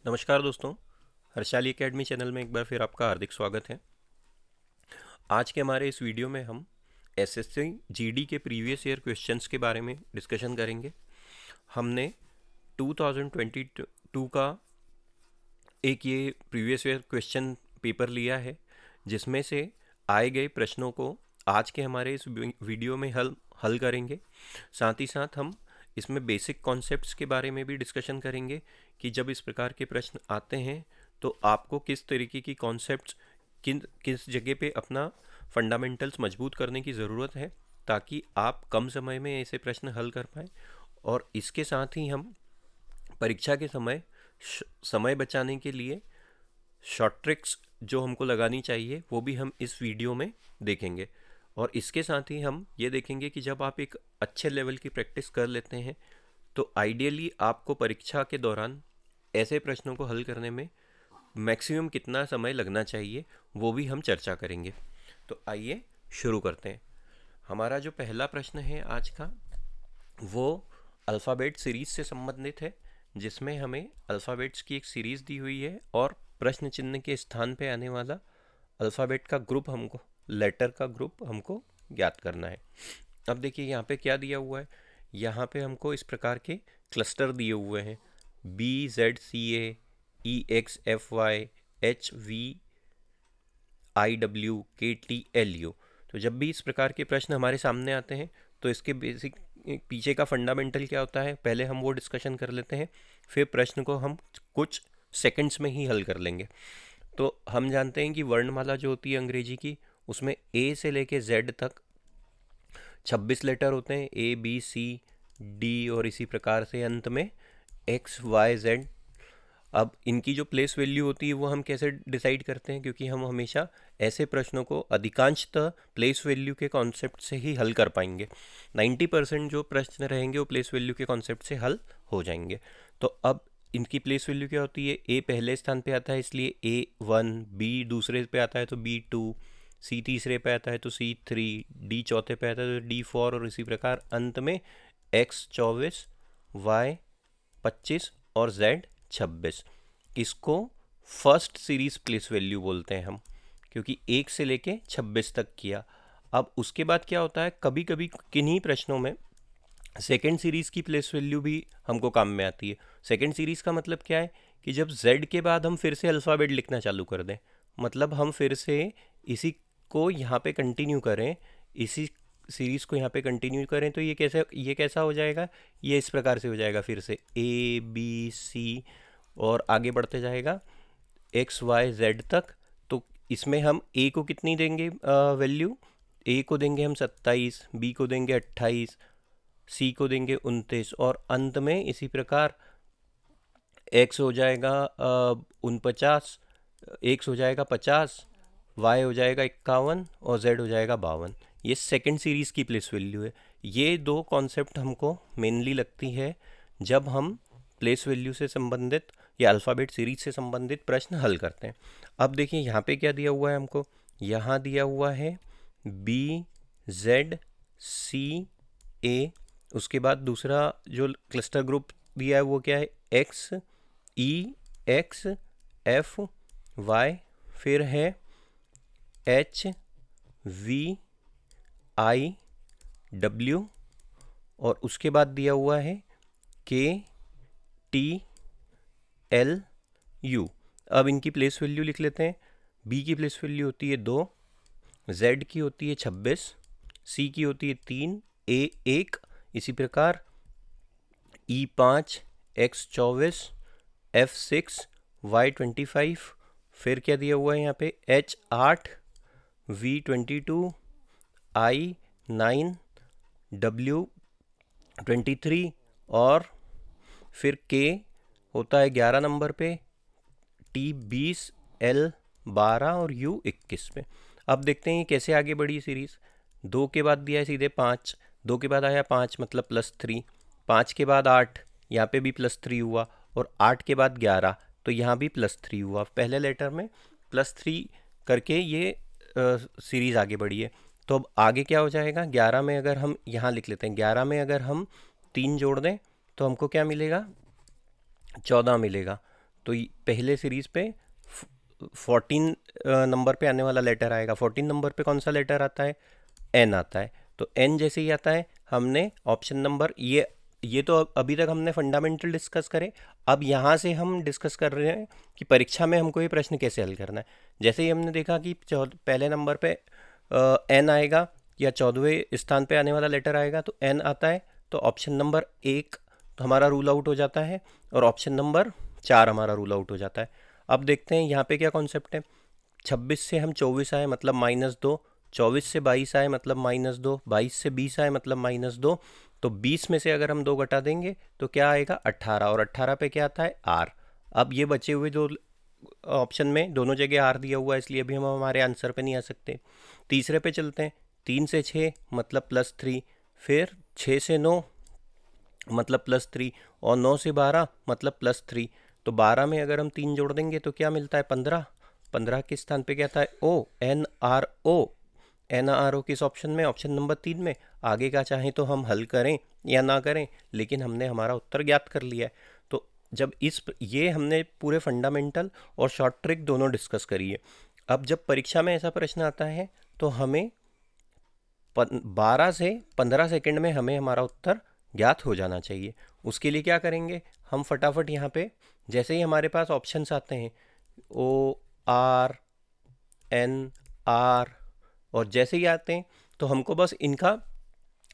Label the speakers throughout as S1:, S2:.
S1: नमस्कार दोस्तों, Harshali academy channel में एक बार फिर आपका हार्दिक स्वागत है। आज के हमारे इस वीडियो में हम एसएससी जीडी के प्रीवियस ईयर क्वेश्चंस के बारे में डिस्कशन करेंगे। हमने 2022 का एक ये प्रीवियस ईयर क्वेश्चन पेपर लिया है, जिसमें से आए गए प्रश्नों को आज के हमारे इस वीडियो में हल करेंगे। साथ ही साथ हम इसमें बेसिक कॉन्सेप्ट्स के बारे में भी डिस्कशन करेंगे कि जब इस प्रकार के प्रश्न आते हैं तो आपको किस तरीके की कॉन्सेप्ट्स किस जगह पे अपना फंडामेंटल्स मजबूत करने की ज़रूरत है, ताकि आप कम समय में ऐसे प्रश्न हल कर पाएँ। और इसके साथ ही हम परीक्षा के समय बचाने के लिए शॉर्ट ट्रिक्स जो हमको लगानी चाहिए वो भी हम इस वीडियो में देखेंगे। और इसके साथ ही हम ये देखेंगे कि जब आप एक अच्छे लेवल की प्रैक्टिस कर लेते हैं तो आइडियली आपको परीक्षा के दौरान ऐसे प्रश्नों को हल करने में मैक्सिमम कितना समय लगना चाहिए वो भी हम चर्चा करेंगे। तो आइए शुरू करते हैं। हमारा जो पहला प्रश्न है आज का, वो अल्फ़ाबेट सीरीज़ से संबंधित है, जिसमें हमें अल्फ़ाबेट्स की एक सीरीज़ दी हुई है और प्रश्न चिन्ह के स्थान पे आने वाला अल्फ़ाबेट का ग्रुप हमको, लेटर का ग्रुप हमको ज्ञात करना है। अब देखिए यहाँ पे क्या दिया हुआ है। यहाँ पे हमको इस प्रकार के क्लस्टर दिए हुए हैं, BZCA, EXFY, HVIW, KTLU। तो जब भी इस प्रकार के प्रश्न हमारे सामने आते हैं तो इसके बेसिक पीछे का फंडामेंटल क्या होता है, पहले हम वो डिस्कशन कर लेते हैं, फिर प्रश्न को हम कुछ सेकंड्स में ही हल कर लेंगे। तो हम जानते हैं कि वर्णमाला जो होती है अंग्रेजी की, उसमें ए से लेके जेड तक 26 लेटर होते हैं, ABCD, और इसी प्रकार से अंत में XYZ। अब इनकी जो प्लेस वैल्यू होती है वो हम कैसे डिसाइड करते हैं, क्योंकि हम हमेशा ऐसे प्रश्नों को अधिकांशतः प्लेस वैल्यू के कॉन्सेप्ट से ही हल कर पाएंगे। 90% जो प्रश्न रहेंगे वो प्लेस वैल्यू के कॉन्सेप्ट से हल हो जाएंगे। तो अब इनकी प्लेस वैल्यू क्या होती है, ए पहले स्थान पे आता है इसलिए A1, बी दूसरे पे आता है तो B2, सी तीसरे पे आता है तो C3, डी चौथे पे आता है तो D4, और इसी प्रकार अंत में X 24, Y 25 और Z 26। इसको फर्स्ट सीरीज प्लेस वैल्यू बोलते हैं हम, क्योंकि 1 से लेके 26 तक किया। अब उसके बाद क्या होता है, कभी कभी किन्हीं प्रश्नों में सेकेंड सीरीज़ की प्लेस वैल्यू भी हमको काम में आती है। सेकेंड सीरीज़ का मतलब क्या है कि जब Z के बाद हम फिर से अल्फ़ाबेट लिखना चालू कर दें, मतलब हम फिर से इसी को यहाँ पे कंटिन्यू करें, इसी सीरीज़ को यहाँ पे कंटिन्यू करें, तो ये कैसा हो जाएगा, ये इस प्रकार से हो जाएगा, फिर से ABC और आगे बढ़ते जाएगा XYZ तक। तो इसमें हम A को कितनी देंगे वैल्यू, A को देंगे हम 27, B को देंगे 28, C को देंगे 29, और अंत में इसी प्रकार X हो जाएगा 49, X हो जाएगा 50, Y हो जाएगा 51 और Z हो जाएगा 52। ये सेकंड सीरीज़ की प्लेस वैल्यू है। ये दो कॉन्सेप्ट हमको मेनली लगती है जब हम प्लेस वैल्यू से संबंधित या अल्फ़ाबेट सीरीज से संबंधित प्रश्न हल करते हैं। अब देखिए यहाँ पे क्या दिया हुआ है हमको, यहाँ दिया हुआ है BZCA, उसके बाद दूसरा जो क्लस्टर ग्रुप दिया है वो क्या है, XEXFY, फिर है HVIW, और उसके बाद दिया हुआ है KTLU। अब इनकी प्लेस वैल्यू लिख लेते हैं। B की प्लेस वैल्यू होती है 2, Z की होती है 26, C की होती है 3, A 1, इसी प्रकार E5, X 24, F 6, Y 25, फिर क्या दिया हुआ है यहाँ पे, H 8, V 22, I 9, W 23, और फिर K होता है 11 नंबर पे, T 20, L 12 और U 21 पे। अब देखते हैं कैसे आगे बढ़ी सीरीज़। 2 के बाद दिया है सीधे 5, 2 के बाद आया 5 मतलब +3, 5 के बाद 8, यहाँ पे भी +3 हुआ, और 8 के बाद 11, तो यहाँ भी +3 हुआ। पहले लेटर में +3 करके ये सीरीज़ आगे बढ़ी है। तो अब आगे क्या हो जाएगा, 11 में अगर हम यहाँ लिख लेते हैं, 11 में अगर हम 3 जोड़ दें तो हमको क्या मिलेगा, 14 मिलेगा। तो पहले सीरीज पे 14 नंबर पे आने वाला लेटर आएगा। 14 नंबर पे कौन सा लेटर आता है? एन आता है। तो एन जैसे ही आता है हमने ऑप्शन नंबर ये तो अभी तक हमने फंडामेंटल डिस्कस करे। अब यहाँ से हम डिस्कस कर रहे हैं कि परीक्षा में हमको ये प्रश्न कैसे हल करना है। जैसे ही हमने देखा कि पहले नंबर पे एन आएगा या 14वें स्थान पे आने वाला लेटर आएगा तो एन आता है, तो ऑप्शन नंबर 1 तो हमारा रूल आउट हो जाता है और ऑप्शन नंबर 4 हमारा रूल आउट हो जाता है। अब देखते हैं यहाँ पे क्या कॉन्सेप्ट है। 26 से हम 24 आए मतलब -2, 24 से 22 आए मतलब -2, 22 से 20 आए मतलब -2, तो 20 में से अगर हम 2 घटा देंगे तो क्या आएगा? 18, और 18 पे क्या आता है? आर। अब ये बचे हुए जो ऑप्शन में दोनों जगह आर दिया हुआ है, इसलिए अभी हम हमारे आंसर पे नहीं आ सकते। तीसरे पे चलते हैं। 3 से 6 मतलब +3, फिर 6 से 9 मतलब +3, और 9 से 12 मतलब +3। तो 12 में अगर हम 3 जोड़ देंगे तो क्या मिलता है? 15। 15 के स्थान पे क्या था? O, N R O. N R O किस ऑप्शन में? ऑप्शन नंबर 3 में। आगे का चाहें तो हम हल करें या ना करें, लेकिन हमने हमारा उत्तर ज्ञात कर लिया है। तो जब ये हमने पूरे फंडामेंटल और शॉर्ट ट्रिक दोनों डिस्कस करी है। अब जब परीक्षा में ऐसा प्रश्न आता है तो हमें 12 से 15 सेकंड में हमें हमारा उत्तर ज्ञात हो जाना चाहिए। उसके लिए क्या करेंगे? हम फटाफट यहाँ पे जैसे ही हमारे पास ऑप्शंस आते हैं ओ, आर, एन, आर, और जैसे ही आते हैं तो हमको बस इनका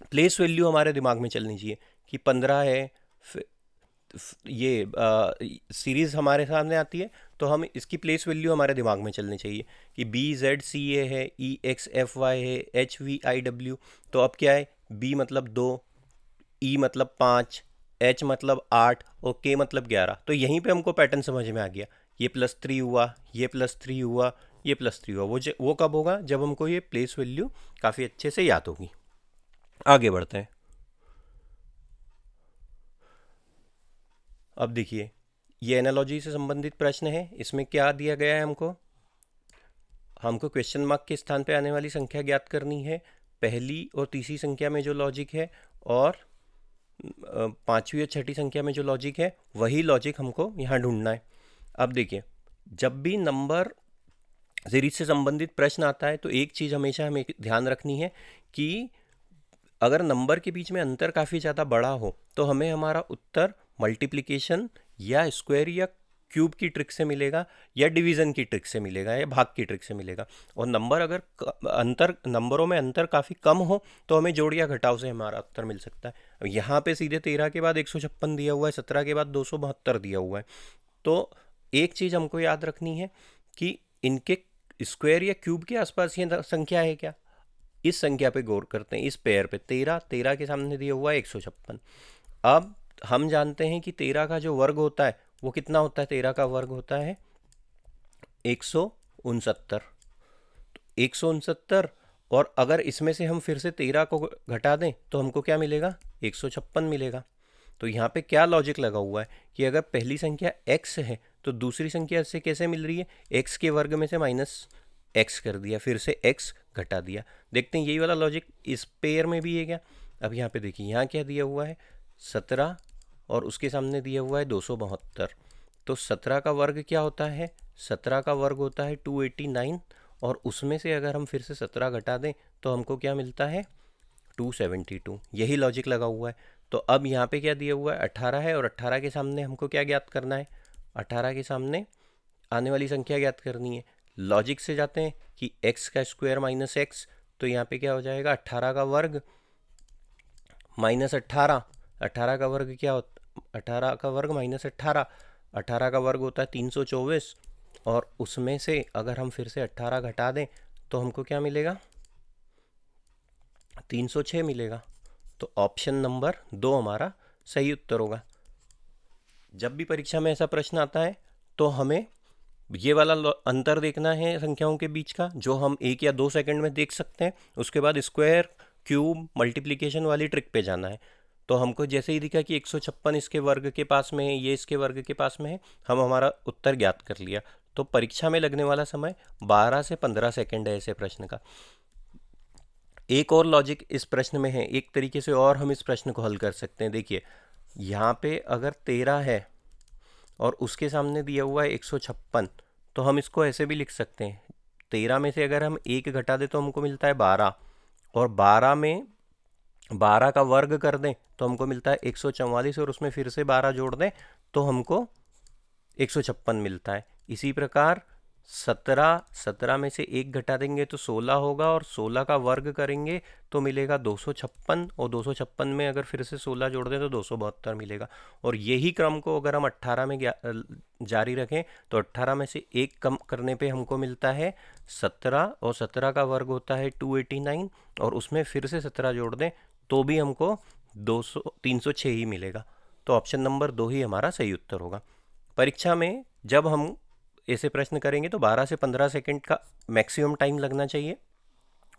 S1: प्लेस वैल्यू हमारे दिमाग में चलनी चाहिए कि 15 है। ये सीरीज़ हमारे सामने आती है तो हम इसकी प्लेस वैल्यू हमारे दिमाग में चलनी चाहिए कि BZCA है, EXFY है, HVIW। तो अब क्या है? B मतलब 2, E मतलब 5, H मतलब 8 और K मतलब 11। तो यहीं पे हमको पैटर्न समझ में आ गया। ये +3 हुआ, ये +3 हुआ, ये +3 हुआ। वो कब होगा? जब हमको ये प्लेस वैल्यू काफ़ी अच्छे से याद होगी। आगे बढ़ते हैं। अब देखिए, ये एनालॉजी से संबंधित प्रश्न है। इसमें क्या दिया गया है? हमको क्वेश्चन मार्क के स्थान पे आने वाली संख्या ज्ञात करनी है। पहली और तीसरी संख्या में जो लॉजिक है और पांचवी और छठी संख्या में जो लॉजिक है वही लॉजिक हमको यहाँ ढूंढना है। अब देखिए, जब भी नंबर सीरीज से संबंधित प्रश्न आता है तो एक चीज़ हमेशा हमें ध्यान रखनी है कि अगर नंबर के बीच में अंतर काफ़ी ज़्यादा बड़ा हो तो हमें हमारा उत्तर मल्टीप्लिकेशन या स्क्वायर या क्यूब की ट्रिक से मिलेगा या डिवीज़न की ट्रिक से मिलेगा या भाग की ट्रिक से मिलेगा। और नंबर अगर नंबरों में अंतर काफ़ी कम हो तो हमें जोड़ या घटाव से हमारा उत्तर मिल सकता है। अब यहाँ पे सीधे 13 के बाद 156 दिया हुआ है, 17 के बाद 272 दिया हुआ है। तो एक चीज़ हमको याद रखनी है कि इनके स्क्वायर या क्यूब के आसपास ये संख्या है क्या। इस संख्या पे गौर करते हैं, इस पेयर पे। 13 के सामने दिया हुआ है 156। अब हम जानते हैं कि 13 का जो वर्ग होता है वो कितना होता है? 13 का वर्ग होता है 169। 169, और अगर इसमें से हम फिर से 13 को घटा दें तो हमको क्या मिलेगा? 156 मिलेगा। तो यहाँ पे क्या लॉजिक लगा हुआ है कि अगर पहली संख्या x है तो दूसरी संख्या से कैसे मिल रही है? x के वर्ग में से -x कर दिया, फिर से x घटा दिया। देखते हैं यही वाला लॉजिक इस पेयर में भी है क्या। अब यहाँ पे देखिए, यहाँ क्या दिया हुआ है? 17 और उसके सामने दिया हुआ है 272। तो 17 का वर्ग क्या होता है? 17 का वर्ग होता है 289, और उसमें से अगर हम फिर से 17 घटा दें तो हमको क्या मिलता है? 272। यही लॉजिक लगा हुआ है। तो अब यहाँ पे क्या दिया हुआ है? 18 है, और 18 के सामने हमको क्या ज्ञात करना है? 18 के सामने आने वाली संख्या ज्ञात करनी है। लॉजिक से जाते हैं कि x का स्क्वायर -x, तो यहाँ पे क्या हो जाएगा? 18 का वर्ग -18। 18 का वर्ग क्या होता? 18 का वर्ग -18, 18 का वर्ग होता है 324, और उसमें से अगर हम फिर से 18 घटा दें तो हमको क्या मिलेगा? 306 मिलेगा। तो ऑप्शन नंबर 2 हमारा सही उत्तर होगा। जब भी परीक्षा में ऐसा प्रश्न आता है तो हमें ये वाला अंतर देखना है संख्याओं के बीच का, जो हम 1 या 2 सेकंड में देख सकते हैं। उसके बाद स्क्वायर, क्यूब, मल्टीप्लिकेशन वाली ट्रिक पे जाना है। तो हमको जैसे ही दिखा कि 156 इसके वर्ग के पास में है, ये इसके वर्ग के पास में है, हम हमारा उत्तर ज्ञात कर लिया। तो परीक्षा में लगने वाला समय 12 से 15 सेकंड है ऐसे प्रश्न का। एक और लॉजिक इस प्रश्न में है, एक तरीके से और हम इस प्रश्न को हल कर सकते हैं। देखिए, यहाँ पे अगर 13 है और उसके सामने दिया हुआ है 156, तो हम इसको ऐसे भी लिख सकते हैं, 13 में से अगर हम 1 घटा दें तो हमको मिलता है 12, और 12 में 12 का वर्ग कर दें तो हमको मिलता है 144, और उसमें फिर से 12 जोड़ दें तो हमको 156 मिलता है। इसी प्रकार 17 में से 1 घटा देंगे तो 16 होगा, और 16 का वर्ग करेंगे तो मिलेगा 256, और 256 में अगर फिर से 16 जोड़ दें तो 272 मिलेगा। और यही क्रम को अगर हम 18 में जारी रखें तो 18 में से 1 कम करने पे हमको मिलता है 17, और 17 का वर्ग होता है 289, और उसमें फिर से 17 जोड़ दें तो भी हमको 306 ही मिलेगा। तो ऑप्शन नंबर 2 ही हमारा सही उत्तर होगा। परीक्षा में जब हम ऐसे प्रश्न करेंगे तो 12 से 15 सेकंड का मैक्सिमम टाइम लगना चाहिए।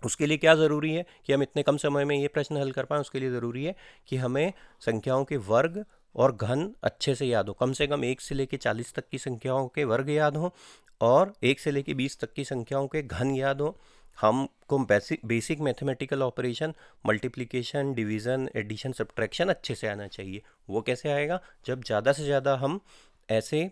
S1: उसके लिए क्या ज़रूरी है कि हम इतने कम समय में ये प्रश्न हल कर पाएँ, उसके लिए ज़रूरी है कि हमें संख्याओं के वर्ग और घन अच्छे से याद हो। कम से कम 1 से लेकर 40 तक की संख्याओं के वर्ग याद हो, और 1 से लेकर 20 तक की संख्याओं के घन याद हो। हमको basic mathematical operation, multiplication, division, addition, subtraction अच्छे से आना चाहिए। वो कैसे आएगा? जब ज़्यादा से ज़्यादा हम ऐसे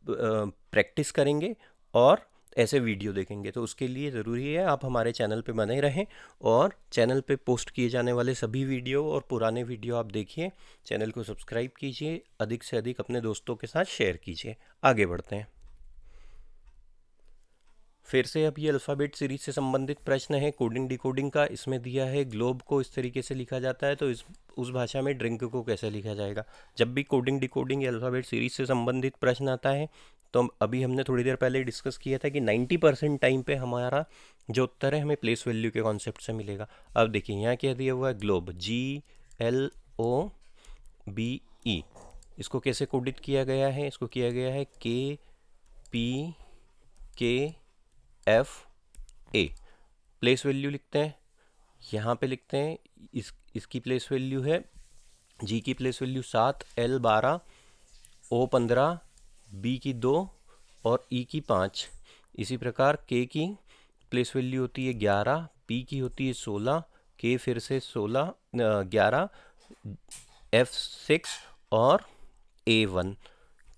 S1: प्रैक्टिस करेंगे और ऐसे वीडियो देखेंगे। तो उसके लिए ज़रूरी है आप हमारे चैनल पे बने रहें, और चैनल पे पोस्ट किए जाने वाले सभी वीडियो और पुराने वीडियो आप देखिए। चैनल को सब्सक्राइब कीजिए, अधिक से अधिक अपने दोस्तों के साथ शेयर कीजिए। आगे बढ़ते हैं। फिर से अब ये अल्फ़ाबेट सीरीज से संबंधित प्रश्न है कोडिंग डिकोडिंग का। इसमें दिया है ग्लोब को इस तरीके से लिखा जाता है, तो उस भाषा में ड्रिंक को कैसे लिखा जाएगा। जब भी कोडिंग डिकोडिंग या अल्फ़ाबेट सीरीज से संबंधित प्रश्न आता है तो अभी हमने थोड़ी देर पहले डिस्कस किया था कि 90% टाइम पे हमारा जो उत्तर है हमें प्लेस वैल्यू के कॉन्सेप्ट से मिलेगा। अब देखिए यहाँ क्या दिया हुआ है, ग्लोब, GLOBE। इसको कैसे कोडित किया गया है? इसको किया गया है KPKFA। प्लेस वैल्यू लिखते हैं, यहाँ पे लिखते हैं इसकी प्लेस वैल्यू है, जी की place value 7, L 12, O 15, B की 2 और E की 5। इसी प्रकार K की प्लेस वैल्यू होती है 11, P की होती है 16, K फिर से 16, 11, F 6 और A1।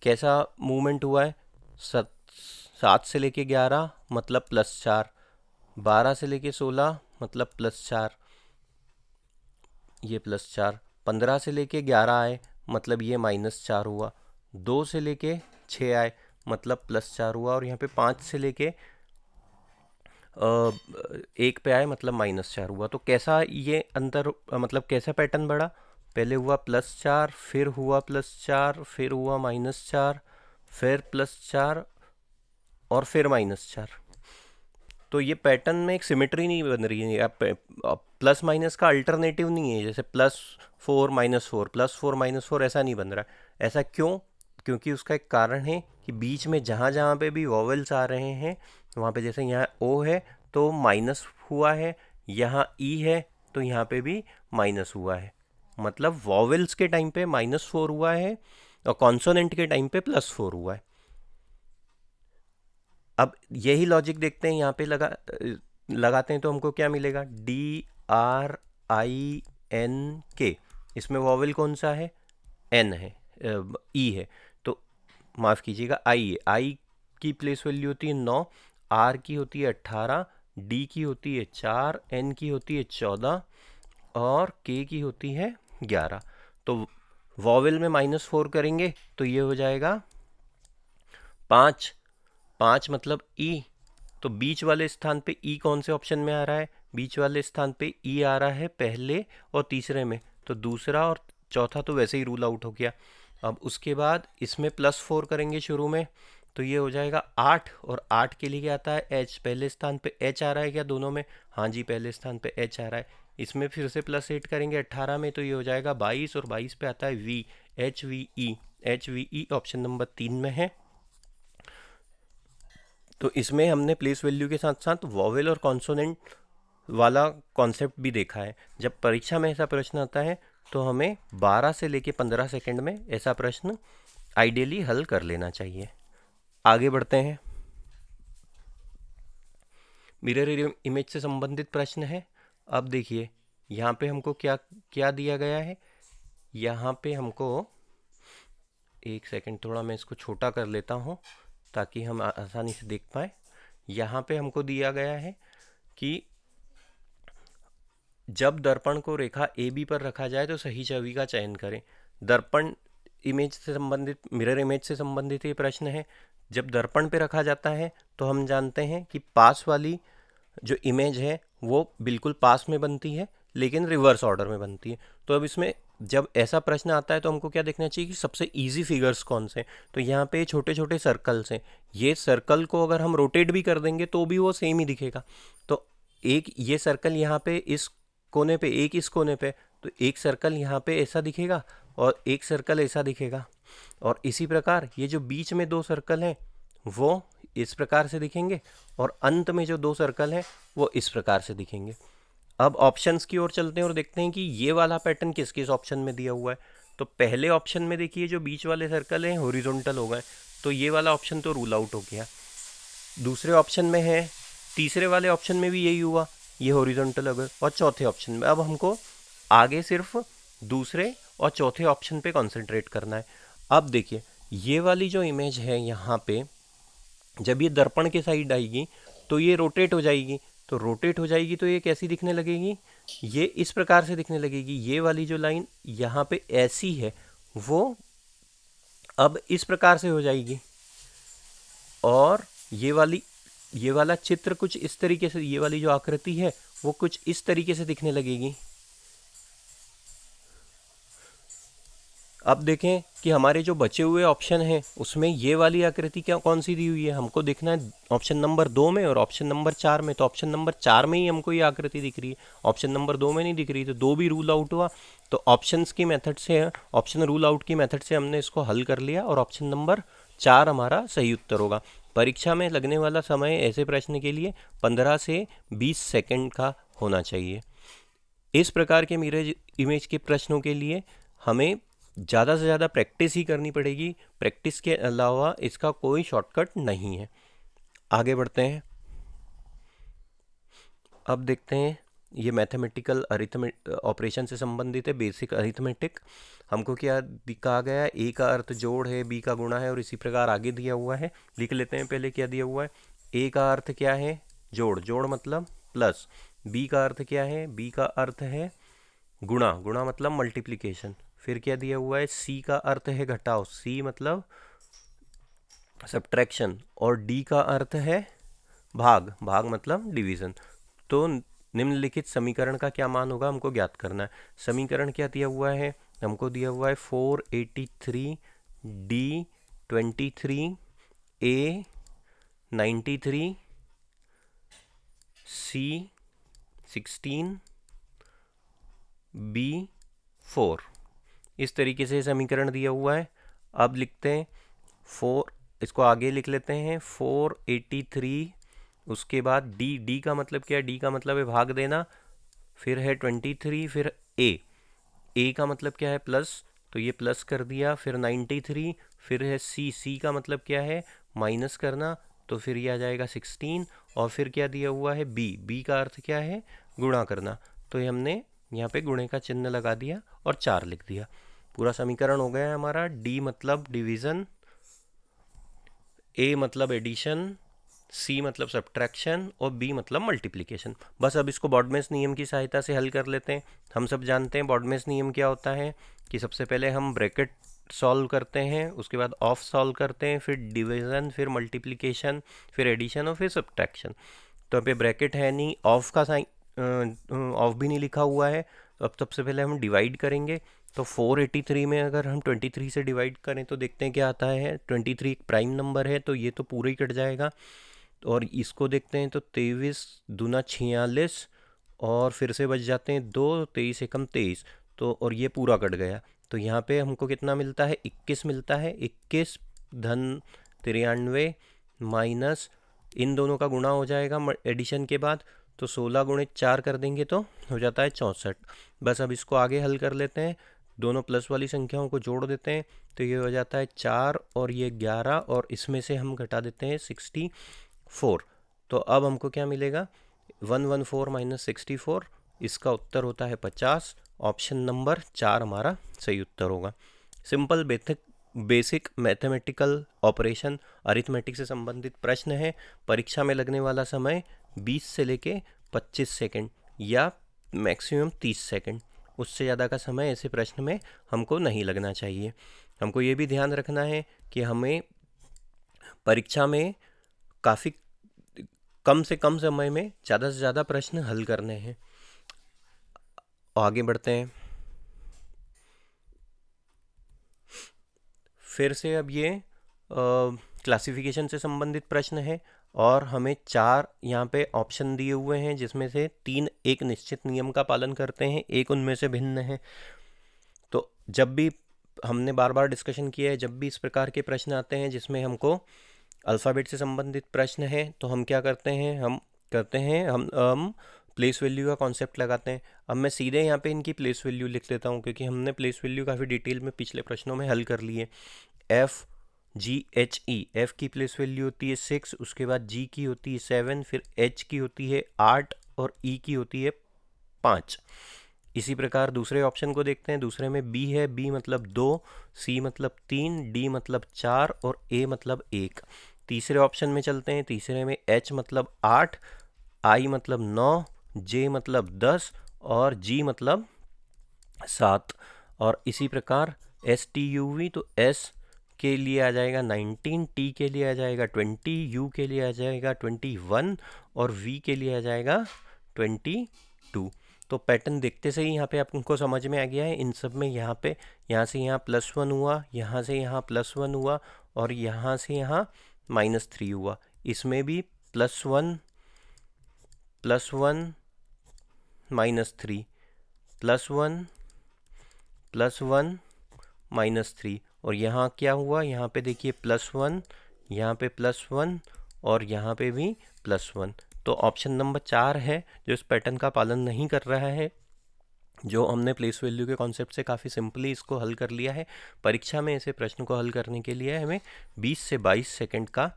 S1: कैसा मूवमेंट हुआ है? 7 से लेके 11 मतलब +4, 12 से लेके 16 मतलब +4, ये +4, 15 से लेके 11 आए मतलब ये -4 हुआ, 2 से लेके 6 आए मतलब +4 हुआ, और यहाँ पे 5 से लेके 1 पे आए मतलब -4 हुआ। तो कैसा ये अंतर, मतलब कैसा पैटर्न बढ़ा? पहले हुआ +4, फिर हुआ +4, फिर हुआ -4, फिर +4 और फिर -4। तो ये पैटर्न में एक सिमेट्री नहीं बन रही है। प्लस माइनस का अल्टरनेटिव नहीं है, जैसे +4 -4, +4 -4 ऐसा नहीं बन रहा है। ऐसा क्यों? क्योंकि उसका एक कारण है कि बीच में जहाँ जहाँ पे भी वॉवेल्स आ रहे हैं वहाँ पे, जैसे यहाँ O है तो माइनस हुआ है, यहाँ E है तो यहाँ पे भी माइनस हुआ है। मतलब वॉवेल्स के टाइम पे -4 हुआ है और कॉन्सोनेंट के टाइम पे +4 हुआ है। अब यही लॉजिक देखते हैं, यहाँ पे लगाते हैं तो हमको क्या मिलेगा? DRINK। इसमें वॉवेल कौन सा है? N है, E है, तो माफ़ कीजिएगा I है। I की प्लेस वैल्यू होती है 9, R की होती है 18, D की होती है 4, N की होती है 14 और K की होती है 11। तो वॉवेल में -4 करेंगे तो ये हो जाएगा 5, 5 मतलब E। तो बीच वाले स्थान पे E कौन से ऑप्शन में आ रहा है? बीच वाले स्थान पे E आ रहा है पहले और तीसरे में, तो दूसरा और चौथा तो वैसे ही रूल आउट हो गया। अब उसके बाद इसमें +4 करेंगे शुरू में, तो ये हो जाएगा 8, और 8 के लिए क्या आता है? H। पहले स्थान पे H आ रहा है क्या दोनों में? हाँ जी, पहले स्थान पे H आ रहा है। इसमें फिर से +8 करेंगे 18 में, तो ये हो जाएगा 22, और 22 पे आता है V, HVE। HVE option number 3 में है। तो इसमें हमने प्लेस वैल्यू के साथ साथ वॉवेल और कॉन्सोनेंट वाला कॉन्सेप्ट भी देखा है। जब परीक्षा में ऐसा प्रश्न आता है तो हमें 12 से लेके 15 सेकंड में ऐसा प्रश्न आइडियली हल कर लेना चाहिए। आगे बढ़ते हैं। मिरर इमेज से संबंधित प्रश्न है। अब देखिए यहाँ पे हमको क्या क्या दिया गया है। यहाँ पे हमको एक सेकंड, थोड़ा मैं इसको छोटा कर लेता हूँ ताकि हम आसानी से देख पाए। यहाँ पे हमको दिया गया है कि जब दर्पण को रेखा ए बी पर रखा जाए तो सही छवि का चयन करें। दर्पण इमेज से संबंधित, मिरर इमेज से संबंधित ये प्रश्न है। जब दर्पण पे रखा जाता है तो हम जानते हैं कि पास वाली जो इमेज है वो बिल्कुल पास में बनती है, लेकिन रिवर्स ऑर्डर में बनती है। तो अब इसमें जब ऐसा प्रश्न आता है तो हमको क्या देखना चाहिए कि सबसे इजी फिगर्स कौन से हैं। तो यहाँ पे छोटे छोटे सर्कल्स हैं, ये सर्कल को अगर हम रोटेट भी कर देंगे तो भी वो सेम ही दिखेगा। तो एक ये सर्कल यहाँ पे इस कोने पे, एक इस कोने पे, तो एक सर्कल यहाँ पे ऐसा दिखेगा और एक सर्कल ऐसा दिखेगा। और इसी प्रकार ये जो बीच में दो सर्कल हैं वो इस प्रकार से दिखेंगे और अंत में जो दो सर्कल हैं वो इस प्रकार से दिखेंगे। अब ऑप्शंस की ओर चलते हैं और देखते हैं कि ये वाला पैटर्न किस किस ऑप्शन में दिया हुआ है। तो पहले ऑप्शन में देखिए जो बीच वाले सर्कल हैं हॉरिजॉन्टल हो गए, तो ये वाला ऑप्शन तो रूल आउट हो गया। दूसरे ऑप्शन में है, तीसरे वाले ऑप्शन में भी यही हुआ, ये हॉरिजॉन्टल हो गए। और चौथे ऑप्शन में अब हमको आगे सिर्फ दूसरे और चौथे ऑप्शन पे कंसंट्रेट करना है। अब देखिए ये वाली जो इमेज है यहाँ पे, जब ये दर्पण के साइड आएगी तो ये रोटेट हो जाएगी। तो रोटेट हो जाएगी तो ये कैसी दिखने लगेगी, ये इस प्रकार से दिखने लगेगी। ये वाली जो लाइन यहाँ पे ऐसी है वो अब इस प्रकार से हो जाएगी। और ये वाला चित्र कुछ इस तरीके से, ये वाली जो आकृति है वो कुछ इस तरीके से दिखने लगेगी। अब देखें कि हमारे जो बचे हुए ऑप्शन हैं उसमें ये वाली आकृति क्या कौन सी दी हुई है, हमको देखना है ऑप्शन नंबर 2 में और ऑप्शन नंबर 4 में। तो ऑप्शन नंबर 4 में ही हमको ये आकृति दिख रही है, ऑप्शन नंबर 2 में नहीं दिख रही, तो 2 भी रूल आउट हुआ। तो ऑप्शंस की मेथड से, ऑप्शन रूल आउट की मेथड से हमने इसको हल कर लिया और ऑप्शन नंबर 4 हमारा सही उत्तर होगा। परीक्षा में लगने वाला समय ऐसे प्रश्न के लिए 15 से 20 सेकंड का होना चाहिए। इस प्रकार के मिरर इमेज के प्रश्नों के लिए हमें ज़्यादा से ज़्यादा प्रैक्टिस ही करनी पड़ेगी, प्रैक्टिस के अलावा इसका कोई शॉर्टकट नहीं है। आगे बढ़ते हैं। अब देखते हैं ये मैथमेटिकल ऑपरेशन से संबंधित है, बेसिक अरिथमेटिक। हमको क्या कहा गया है, ए का अर्थ जोड़ है, बी का गुणा है और इसी प्रकार आगे दिया हुआ है। लिख लेते हैं पहले क्या दिया हुआ है। ए का अर्थ क्या है, जोड़, जोड़ मतलब प्लस। बी का अर्थ क्या है, बी का अर्थ है गुणा, गुणा मतलब मल्टीप्लिकेशन। फिर क्या दिया हुआ है, सी का अर्थ है घटाओ, सी मतलब सब्ट्रैक्शन। और डी का अर्थ है भाग, भाग मतलब डिवीज़न। तो निम्नलिखित समीकरण का क्या मान होगा हमको ज्ञात करना है। समीकरण क्या दिया हुआ है, हमको दिया हुआ है 483, डी 23, ए 93, सी 16, बी 4। इस तरीके से समीकरण दिया हुआ है। अब लिखते हैं 4, इसको आगे लिख लेते हैं 483, उसके बाद डी, डी का मतलब क्या है, डी का मतलब है भाग देना। फिर है 23, फिर ए का मतलब क्या है प्लस, तो ये प्लस कर दिया। फिर 93, फिर है सी, सी का मतलब क्या है माइनस करना, तो फिर ये आ जाएगा 16। और फिर क्या दिया हुआ है बी, बी का अर्थ क्या है गुणा करना, तो ये हमने यहाँ पे गुणे का चिन्ह लगा दिया और 4 लिख दिया। पूरा समीकरण हो गया है हमारा। डी मतलब डिवीज़न, ए मतलब एडिशन, सी मतलब सब्ट्रैक्शन और बी मतलब मल्टीप्लिकेशन। बस अब इसको बॉडमेस नियम की सहायता से हल कर लेते हैं। हम सब जानते हैं बॉडमेस नियम क्या होता है कि सबसे पहले हम ब्रैकेट सॉल्व करते हैं, उसके बाद ऑफ सॉल्व करते हैं, फिर डिवीज़न, फिर मल्टीप्लिकेशन, फिर एडिशन और फिर सब्ट्रैक्शन। तो अब ये ब्रैकेट है नहीं, ऑफ का साइन, ऑफ भी नहीं लिखा हुआ है। तो अब सबसे पहले हम डिवाइड करेंगे। तो 483 में अगर हम 23 से डिवाइड करें तो देखते हैं क्या आता है। 23 एक प्राइम नंबर है तो ये तो पूरा ही कट जाएगा। और इसको देखते हैं तो 23 दूना 46 और फिर से बच जाते हैं 2, 23 एकम 23, तो और ये पूरा कट गया। तो यहाँ पे हमको कितना मिलता है, 21 मिलता है। 21 धन 93 माइनस, इन दोनों का गुणा हो जाएगा एडिशन के बाद, तो 16 गुणे 4 कर देंगे तो हो जाता है 64। बस अब इसको आगे हल कर लेते हैं, दोनों प्लस वाली संख्याओं को जोड़ देते हैं तो ये हो जाता है 4 और ये 11 और इसमें से हम घटा देते हैं 64। तो अब हमको क्या मिलेगा, 114 माइनस 64, इसका उत्तर होता है 50। ऑप्शन नंबर 4 हमारा सही उत्तर होगा। Simple basic basic mathematical operation arithmetic से संबंधित प्रश्न है। परीक्षा में लगने वाला समय 20 से लेके 25 सेकंड या मैक्सिमम 30 सेकंड, उससे ज़्यादा का समय ऐसे प्रश्न में हमको नहीं लगना चाहिए। हमको ये भी ध्यान रखना है कि हमें परीक्षा में काफ़ी कम से कम समय में ज़्यादा से ज़्यादा प्रश्न हल करने हैं। आगे बढ़ते हैं। फिर से अब ये क्लासिफिकेशन से संबंधित प्रश्न है और हमें 4 यहाँ पे ऑप्शन दिए हुए हैं, जिसमें से 3 एक निश्चित नियम का पालन करते हैं, एक उनमें से भिन्न है। तो जब भी हमने बार बार डिस्कशन किया है, जब भी इस प्रकार के प्रश्न आते हैं जिसमें हमको अल्फ़ाबेट से संबंधित प्रश्न है, तो हम क्या करते हैं, हम प्लेस वैल्यू का कॉन्सेप्ट लगाते हैं। अब मैं सीधे यहाँ पे इनकी प्लेस वैल्यू लिख लेता हूँ, क्योंकि हमने प्लेस वैल्यू काफ़ी डिटेल में पिछले प्रश्नों में हल कर लिए। FGHE, F की प्लेस वैल्यू होती है 6, उसके बाद G की होती है 7, फिर H की होती है 8 और E की होती है 5। इसी प्रकार दूसरे ऑप्शन को देखते हैं। दूसरे में B है, B मतलब 2, C मतलब 3, D मतलब 4 और A मतलब 1। तीसरे ऑप्शन में चलते हैं। तीसरे में H मतलब 8, I मतलब 9, J मतलब 10 और G मतलब 7। और इसी प्रकार STUV, तो S के लिए आ जाएगा 19, T के लिए आ जाएगा 20, U के लिए आ जाएगा 21 और V के लिए आ जाएगा 22। तो पैटर्न देखते से ही यहाँ पे आपको समझ में आ गया है। इन सब में यहाँ से यहाँ +1 हुआ, यहाँ से यहाँ +1 हुआ और यहाँ से यहाँ -3 हुआ। इसमें भी +1 +1 -3 +1 +1 -3 और यहाँ क्या हुआ, यहाँ पे देखिए +1, यहाँ पे +1 और यहाँ पे भी +1। तो ऑप्शन नंबर 4 है जो इस पैटर्न का पालन नहीं कर रहा है, जो हमने प्लेस वैल्यू के कॉन्सेप्ट से काफ़ी सिंपली इसको हल कर लिया है। परीक्षा में ऐसे प्रश्न को हल करने के लिए हमें 20 से 22 सेकंड का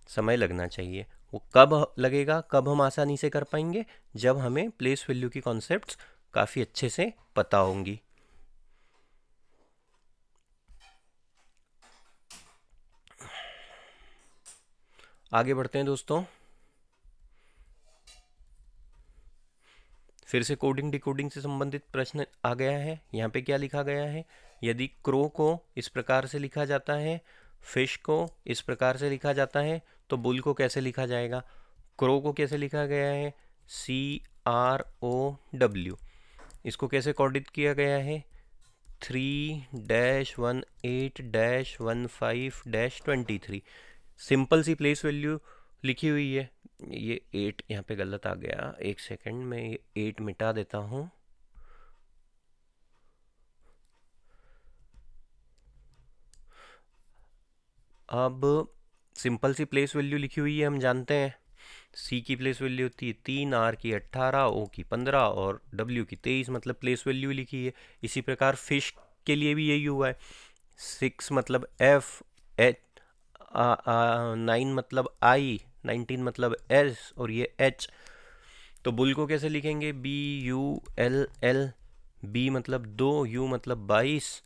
S1: समय लगना चाहिए। वो कब लगेगा, कब हम आसानी से कर पाएंगे, जब हमें प्लेस वैल्यू की कॉन्सेप्ट्स काफ़ी अच्छे से पता होंगी। आगे बढ़ते हैं दोस्तों। फिर से कोडिंग डिकोडिंग से संबंधित प्रश्न आ गया है। यहाँ पे क्या लिखा गया है, यदि क्रो को इस प्रकार से लिखा जाता है, फिश को इस प्रकार से लिखा जाता है, तो बुल को कैसे लिखा जाएगा। क्रो को कैसे लिखा गया है, CROW। इसको कैसे कोडित किया गया है, 3-18-15-23। सिंपल सी प्लेस वैल्यू लिखी हुई है। ये 8 यहाँ पे गलत आ गया, एक सेकंड में ये 8 मिटा देता हूँ। अब सिंपल सी प्लेस वैल्यू लिखी हुई है, हम जानते हैं C की प्लेस वैल्यू होती है 3, R की 18, O की 15 और W की 23, मतलब प्लेस वैल्यू लिखी है। इसी प्रकार फिश के लिए भी यही हुआ है। 6 मतलब F, 9 मतलब I, 19 मतलब S और ये H। तो बुल को कैसे लिखेंगे, BULL, B मतलब 2, U मतलब 22,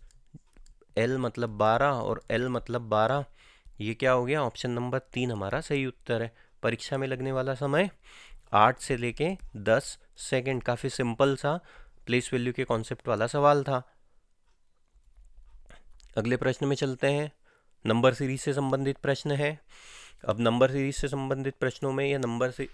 S1: L मतलब 12 और L मतलब 12। ये क्या हो गया, ऑप्शन नंबर 3 हमारा सही उत्तर है। परीक्षा में लगने वाला समय 8 से लेके 10 सेकंड। काफ़ी सिंपल सा प्लेस वैल्यू के कॉन्सेप्ट वाला सवाल था। अगले प्रश्न में चलते हैं। नंबर सीरीज से संबंधित प्रश्न है। अब नंबर सीरीज से संबंधित प्रश्नों में या नंबर से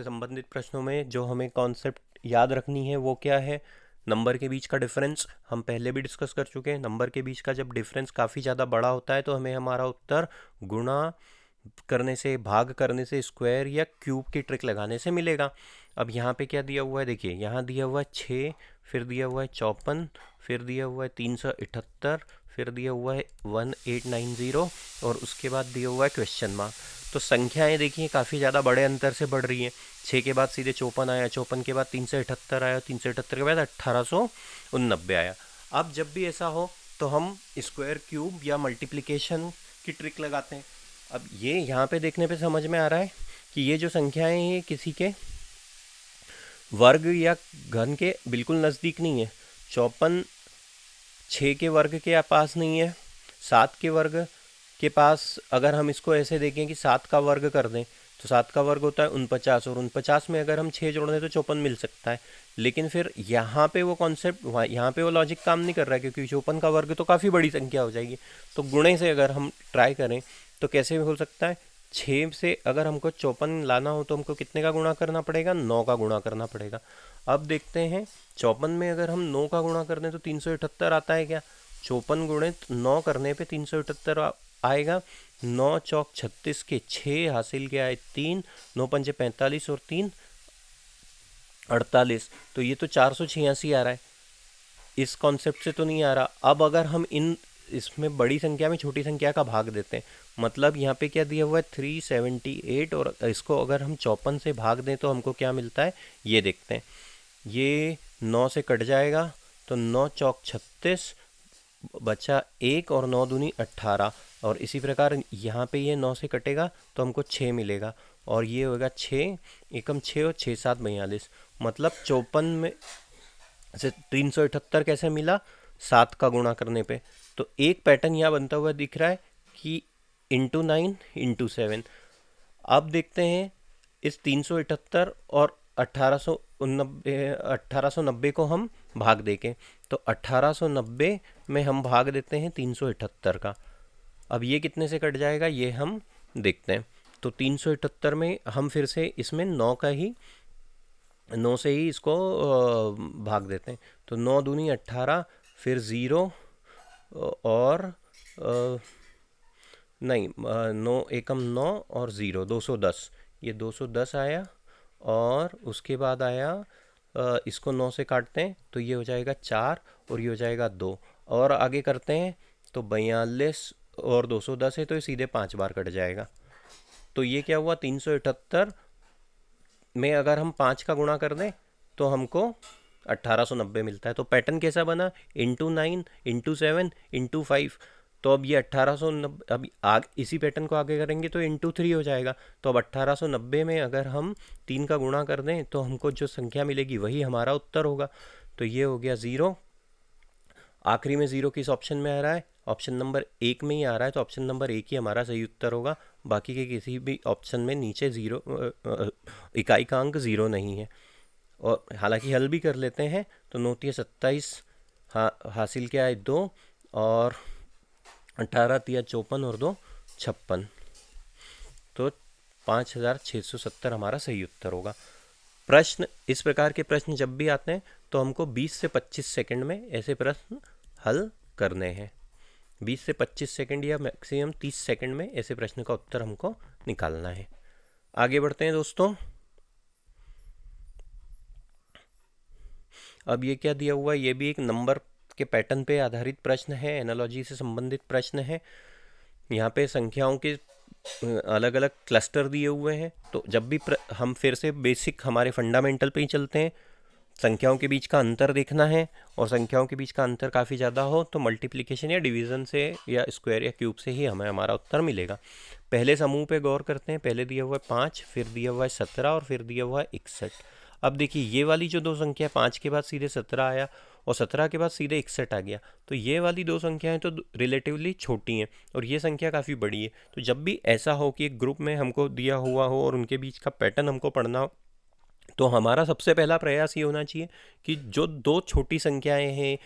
S1: संबंधित प्रश्नों में जो हमें कॉन्सेप्ट याद रखनी है वो क्या है, नंबर के बीच का डिफरेंस हम पहले भी डिस्कस कर चुके हैं। नंबर के बीच का जब डिफरेंस काफ़ी ज़्यादा बड़ा होता है तो हमें हमारा उत्तर गुणा करने से, भाग करने से, स्क्वायर या क्यूब की ट्रिक लगाने से मिलेगा। अब यहाँ पे क्या दिया हुआ है, देखिए यहाँ दिया हुआ है 6, फिर दिया हुआ है 54, फिर दिया हुआ है 378, फिर दिया हुआ है 1890 और उसके बाद दिया हुआ है क्वेश्चन मार्क। तो संख्याएं देखिए काफ़ी ज़्यादा बड़े अंतर से बढ़ रही हैं। 6 के बाद सीधे 54 आया, 54 के बाद 378 आया, 378 के बाद 1889 आया। अब जब भी ऐसा हो तो हम स्क्वायर, क्यूब या मल्टीप्लिकेशन की ट्रिक लगाते हैं। अब ये यहाँ पे देखने पे समझ में आ रहा है कि ये जो संख्याएं हैं ये किसी के वर्ग या घन के बिल्कुल नज़दीक नहीं है। 54 6 के वर्ग के पास नहीं है, 7 के वर्ग के पास अगर हम इसको ऐसे देखें कि 7 का वर्ग कर दें तो 7 का वर्ग होता है 49, और 49 में अगर हम 6 जोड़ दें तो 54 मिल सकता है। लेकिन फिर यहाँ पे वो कॉन्सेप्ट, यहाँ पे वो लॉजिक काम नहीं कर रहा है, क्योंकि 54 का वर्ग तो काफ़ी बड़ी संख्या हो जाएगी। तो गुणे से अगर हम ट्राई करें तो कैसे हो सकता है, 6 से अगर हमको 54 लाना हो तो हमको कितने का गुणा करना पड़ेगा, 9 का गुणा करना पड़ेगा। अब देखते हैं 54 में अगर हम 9 का गुणा कर दें तो 378 आता है क्या। 54 गुणित 9 करने पे 378 आएगा। 9 चौक 36 के 6 हासिल क्या है 3, 9 पंजे 45 और 3 48, तो ये तो 486 आ रहा है। इस कॉन्सेप्ट से तो नहीं आ रहा। अब अगर हम इसमें बड़ी संख्या में छोटी संख्या का भाग देते हैं, मतलब यहाँ पे क्या दिया हुआ है 378, और इसको अगर हम 54 से भाग दें तो हमको क्या मिलता है ये देखते हैं। ये 9 से कट जाएगा तो 9 चौक 36 बचा 1 और 9 दूनी 18, और इसी प्रकार यहाँ पे ये 9 से कटेगा तो हमको 6 मिलेगा, और ये होगा 6 एकम 6 और 6 7 42, मतलब 54 में से 378 कैसे मिला, 7 का गुणा करने पे। तो एक पैटर्न यहाँ बनता हुआ दिख रहा है कि इंटू 9 इंटू 7। अब देखते हैं इस 378 और 1890 को हम भाग देंगे, तो 1890 में हम भाग देते हैं 378 का। अब ये कितने से कट जाएगा ये हम देखते हैं। तो 378 में हम फिर से इसमें 9 से ही इसको भाग देते हैं, तो 9 दूनी 18, फिर 0 और नहीं 9 एकम 9 और 0 210, ये 210 आया, और उसके बाद आया इसको 9 से काटते हैं तो ये हो जाएगा 4 और ये हो जाएगा 2, और आगे करते हैं तो 42 और 210 है तो ये सीधे 5 बार कट जाएगा। तो ये क्या हुआ, 378 में अगर हम 5 का गुणा कर दें तो हमको 1890 मिलता है। तो पैटर्न कैसा बना, इंटू 9 इंटू 7 इंटू 5। तो अब ये 1890, अब इसी पैटर्न को आगे करेंगे तो इंटू 3 हो जाएगा। तो अब 1890 में अगर हम 3 का गुणा कर दें तो हमको जो संख्या मिलेगी वही हमारा उत्तर होगा। तो ये हो गया 0। आखिरी में 0 किस ऑप्शन में आ रहा है, ऑप्शन नंबर 1 में ही आ रहा है, तो ऑप्शन नंबर 1 ही हमारा सही उत्तर होगा। बाकी के किसी भी ऑप्शन में नीचे 0 इकाई का अंक 0 नहीं है। और हालांकि हल भी कर लेते हैं, तो 9 तिया 27 हासिल क्या है 2, और 18 तिया 54 और 2 56, तो 5670 हमारा सही उत्तर होगा। प्रश्न, इस प्रकार के प्रश्न जब भी आते हैं तो हमको 20 से 25 सेकंड में ऐसे प्रश्न हल करने हैं। 20 से 25 सेकंड या मैक्सिमम 30 सेकंड में ऐसे प्रश्न का उत्तर हमको निकालना है। आगे बढ़ते हैं दोस्तों। अब ये क्या दिया हुआ है, ये भी एक नंबर के पैटर्न पे आधारित प्रश्न है, एनालॉजी से संबंधित प्रश्न है। यहाँ पे संख्याओं के अलग अलग क्लस्टर दिए हुए हैं। तो जब भी हम फिर से बेसिक हमारे फंडामेंटल पे ही चलते हैं। संख्याओं के बीच का अंतर देखना है, और संख्याओं के बीच का अंतर काफ़ी ज़्यादा हो तो मल्टीप्लिकेशन या डिवीज़न से या स्क्वायर या क्यूब से ही हमें हमारा उत्तर मिलेगा। पहले समूह पे गौर करते हैं। पहले दिया हुआ है 5, फिर दिया हुआ है 17 और फिर दिया हुआ है 61। अब देखिए ये वाली जो दो संख्या है, 5 के बाद सीधे 17 आया और 17 के बाद सीधे 61 आ गया, तो ये वाली दो संख्याएं तो रिलेटिवली छोटी हैं और ये संख्या काफ़ी बड़ी है। तो जब भी ऐसा हो कि एक ग्रुप में हमको दिया हुआ हो और उनके बीच का पैटर्न हमको पढ़ना हो, तो हमारा सबसे पहला प्रयास ये होना चाहिए कि जो दो छोटी संख्याएं हैं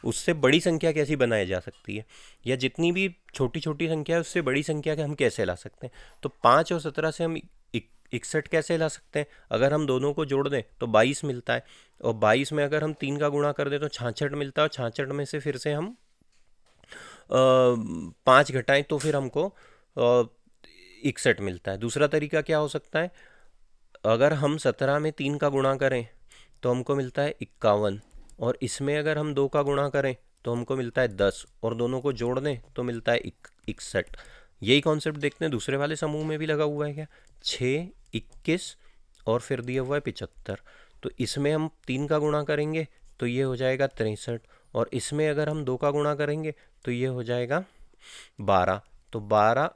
S1: उससे बड़ी संख्या कैसी बनाई जा सकती है, या जितनी भी छोटी छोटी संख्या है उससे बड़ी संख्या के हम कैसे ला सकते हैं। तो 5 और 17 से हम 61 कैसे ला सकते हैं, अगर हम दोनों को जोड़ दें तो 22 मिलता है, और 22 में अगर हम 3 का गुणा कर दें तो 66 मिलता है, और 66 में से फिर से हम 5 घटाएं तो फिर हमको 61 मिलता है। दूसरा तरीका क्या हो सकता है, अगर हम 17 में 3 का गुणा करें तो हमको मिलता है 51, और इसमें अगर हम 2 का गुणा करें तो हमको मिलता है 10, और दोनों को जोड़ दें तो मिलता है 61। यही कॉन्सेप्ट देखते हैं दूसरे वाले समूह में भी लगा हुआ है क्या, 6, 21 और फिर दिया हुआ है 75। तो इसमें हम 3 का गुणा करेंगे तो ये हो जाएगा 63, और इसमें अगर हम 2 का गुणा करेंगे तो ये हो जाएगा 12। तो 12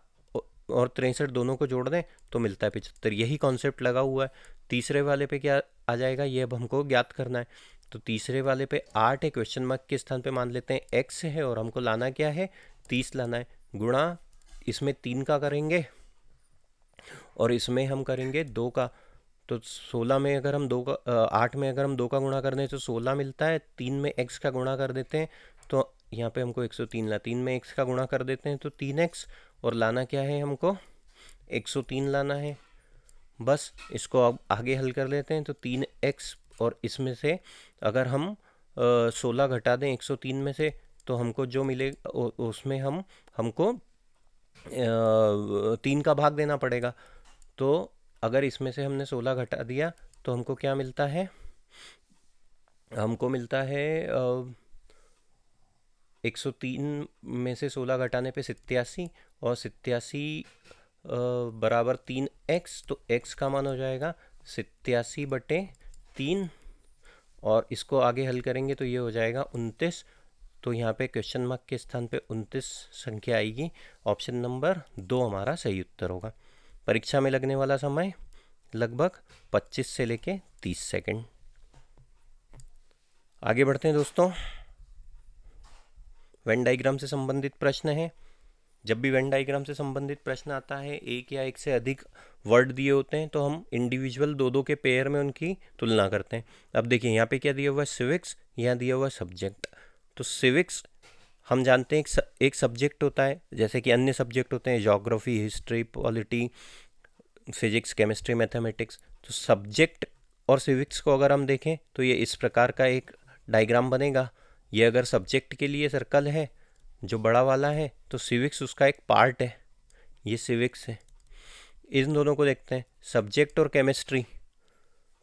S1: और 63 दोनों को जोड़ दें तो मिलता है 75। यही कॉन्सेप्ट लगा हुआ है। तीसरे वाले पे क्या आ जाएगा ये अब हमको ज्ञात करना है। तो तीसरे वाले पे 8 है, क्वेश्चन मार्क के स्थान पे मान लेते हैं x है, और हमको लाना क्या है 30 लाना है, गुणा इसमें 3 का करेंगे और इसमें हम करेंगे 2 का। तो 16 में अगर हम 2 का 8 में अगर हम 2 का गुणा कर दें तो 16 मिलता है। 3 में x का गुणा कर देते हैं तो यहाँ पे हमको 103 ला, 3 में x का गुणा कर देते हैं तो 3x, और लाना क्या है हमको 103 लाना है। बस इसको अब आगे हल कर लेते हैं तो 3x, और इसमें से अगर हम 16 घटा दें 103 में से तो हमको जो मिलेगा उसमें हमको 3 का भाग देना पड़ेगा। तो अगर इसमें से हमने 16 घटा दिया तो हमको क्या मिलता है, हमको मिलता है 103 में से 16 घटाने पे 87, और 87 बराबर 3x, तो x का मान हो जाएगा 87/3, और इसको आगे हल करेंगे तो ये हो जाएगा 29। तो यहाँ पे क्वेश्चन मार्क के स्थान पे 29 संख्या आएगी। ऑप्शन नंबर 2 हमारा सही उत्तर होगा। परीक्षा में लगने वाला समय लगभग 25 से लेके 30 सेकंड। आगे बढ़ते हैं दोस्तों, वेन डायग्राम से संबंधित प्रश्न है। जब भी वेन डायग्राम से संबंधित प्रश्न आता है, एक या एक से अधिक वर्ड दिए होते हैं तो हम इंडिविजुअल दो के पेयर में उनकी तुलना करते हैं। अब देखिए यहाँ पे क्या दिया हुआ है, सिविक्स, यहाँ दिया हुआ है सब्जेक्ट। तो सिविक्स हम जानते हैं एक सब्जेक्ट होता है, जैसे कि अन्य सब्जेक्ट होते हैं geography, history, polity, physics, chemistry, mathematics. तो सब्जेक्ट और सिविक्स को अगर हम देखें तो ये इस प्रकार का एक डायग्राम बनेगा। ये अगर सब्जेक्ट के लिए सर्कल है जो बड़ा वाला है तो सिविक्स उसका एक पार्ट है, ये सिविक्स है। इन दोनों को देखते हैं, सब्जेक्ट और केमिस्ट्री।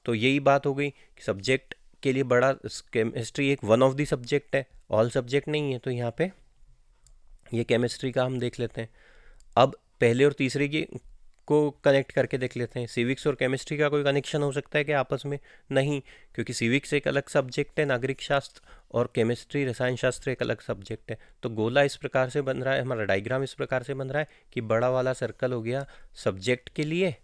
S1: तो यही बात हो गई कि सब्जेक्ट के लिए बड़ा केमिस्ट्री एक वन ऑफ द सब्जेक्ट है, ऑल सब्जेक्ट नहीं है। तो यहाँ पे ये केमिस्ट्री का हम देख लेते हैं। अब पहले और तीसरे की को कनेक्ट करके देख लेते हैं। सिविक्स और केमिस्ट्री का कोई कनेक्शन हो सकता है कि आपस में? नहीं, क्योंकि सिविक्स एक अलग सब्जेक्ट है नागरिक शास्त्र, और केमिस्ट्री रसायन शास्त्र एक अलग सब्जेक्ट है। तो गोला इस प्रकार से बन रहा है, हमारा डायग्राम इस प्रकार से बन रहा है कि बड़ा वाला सर्कल हो गया सब्जेक्ट के लिए,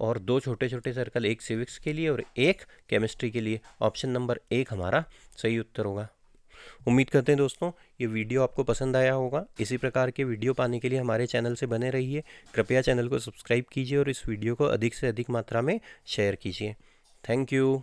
S1: और दो छोटे छोटे सर्कल, एक सिविक्स के लिए और एक केमिस्ट्री के लिए। ऑप्शन नंबर 1 हमारा सही उत्तर होगा। उम्मीद करते हैं दोस्तों ये वीडियो आपको पसंद आया होगा। इसी प्रकार के वीडियो पाने के लिए हमारे चैनल से बने रहिए। कृपया चैनल को सब्सक्राइब कीजिए और इस वीडियो को अधिक से अधिक मात्रा में शेयर कीजिए। Thank you.